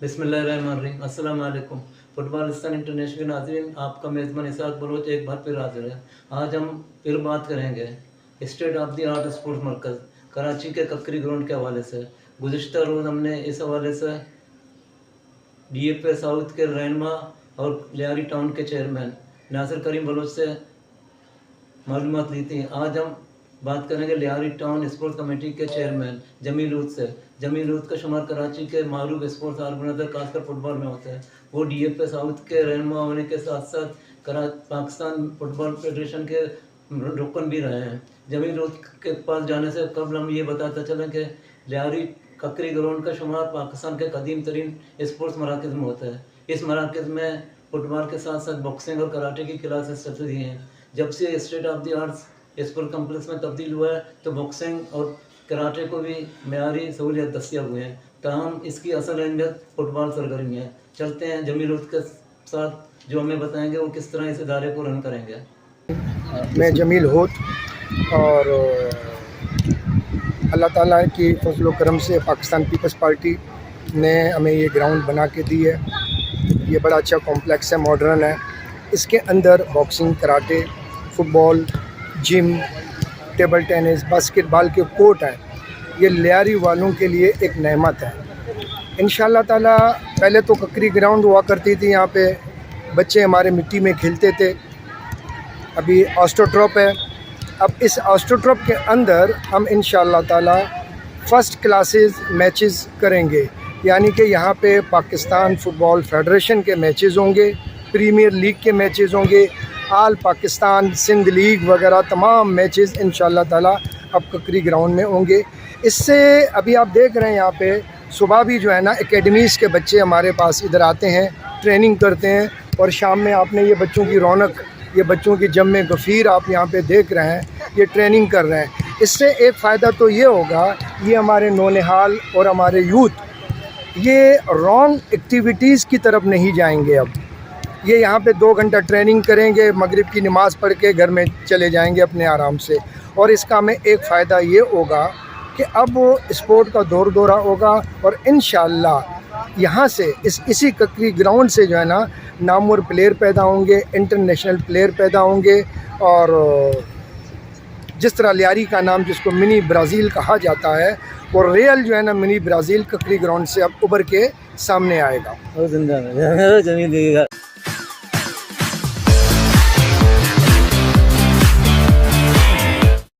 बिस्मिल्लाहिर्रहमानिर्रहीम। अस्सलाम वालेकुम। फुटबॉलिस्तान इंटरनेशनल के नाज़रीन, आपका मेज़बान इसाक बलोच एक बार फिर हाजिर है। आज हम फिर बात करेंगे state of the art sports मरकज़ कराची के ककरी ग्राउंड के हवाले से। गुज़िश्ता रोज़ हमने इस हवाले से DFA साउथ के रहनुमा और लियारी टाउन के चेयरमैन नासिर करीम बलोच से मालूमात ली थी। आज हम बात करेंगे लियारी टाउन स्पोर्ट्स कमेटी के चेयरमैन जमील ऊद से। जमील ऊद का शुमार कराची के मारूफ स्पोर्ट्स ऑर्गेनाइजर खासकर फुटबॉल में होता है। वो DFA साउथ के रहनुमा होने के साथ साथ पाकिस्तान फुटबॉल फेडरेशन के रुकन भी रहे हैं। जमील ऊद के पास जाने से कबल हम ये बताते चलें कि लियारी ककरी ग्राउंड का शुमार पाकिस्तान के कदीम तरीन स्पोर्ट्स मराकज़ में होता है। इस मराकज़ में फुटबॉल के साथ साथ बॉक्सिंग और कराटे की क्लासेस चल रही हैं। जब से state of the arts sport complex में तब्दील हुआ है तो बॉक्सिंग और कराटे को भी मेयारी सहूलियत दस्तियाब हुए हैं। ताहम इसकी असल अहमियत फुटबॉल सरगर्मी है। चलते हैं जमील ऊद के साथ, जो हमें बताएंगे वो किस तरह इस इदारे को रन करेंगे। मैं जमील ऊद, और अल्लाह ताला की फजल करम से पाकिस्तान पीपल्स पार्टी ने हमें ये ग्राउंड बना के दी है। ये बड़ा अच्छा कॉम्प्लेक्स है, मॉडर्न है। इसके अंदर boxing, karate, football, gym, table tennis, basketball के कोर्ट हैं। ये लियारी वालों के लिए एक नेमत है। इंशाअल्लाह ताला पहले तो ककरी ग्राउंड हुआ करती थी, यहाँ पे बच्चे हमारे मिट्टी में खेलते थे। अभी ऑस्ट्रोट्रॉप है। अब इस ऑस्ट्रोट्रॉप के अंदर हम इंशाअल्लाह ताला फ़र्स्ट क्लासेस मैचेस करेंगे, यानी कि यहाँ पे पाकिस्तान फ़ुटबॉल फेडरेशन के मैचेस होंगे, प्रीमियर लीग के मैचेस होंगे, आल पाकिस्तान, सिंध लीग वगैरह तमाम मैचेस इंशाअल्लाह ताला अब ककरी ग्राउंड में होंगे। इससे अभी आप देख रहे हैं यहाँ पे सुबह भी जो है ना एकेडमीज़ के बच्चे हमारे पास इधर आते हैं, ट्रेनिंग करते हैं, और शाम में आपने ये बच्चों की रौनक, ये बच्चों की जम गफ़ीर आप यहाँ पे देख रहे हैं, ये ट्रेनिंग कर रहे हैं। इससे एक फ़ायदा तो ये होगा, ये हमारे नौनिहाल और हमारे यूथ ये रॉन्ग एक्टिविटीज़ की तरफ नहीं जाएंगे। अब ये यहाँ पे 2 घंटा ट्रेनिंग करेंगे, मगरिब की नमाज़ पढ़ के घर में चले जाएंगे अपने आराम से। और इसका हमें एक फ़ायदा ये होगा कि अब स्पोर्ट का दौर दौरा होगा, और इंशाअल्लाह यहाँ से इसी ककरी ग्राउंड से जो है ना नामवर प्लेयर पैदा होंगे, इंटरनेशनल प्लेयर पैदा होंगे। और जिस तरह लियारी का नाम, जिसको मिनी ब्राज़ील कहा जाता है, और रियल जो है ना मिनी ब्राज़ील ककरी ग्राउंड से अब उभर के सामने आएगा।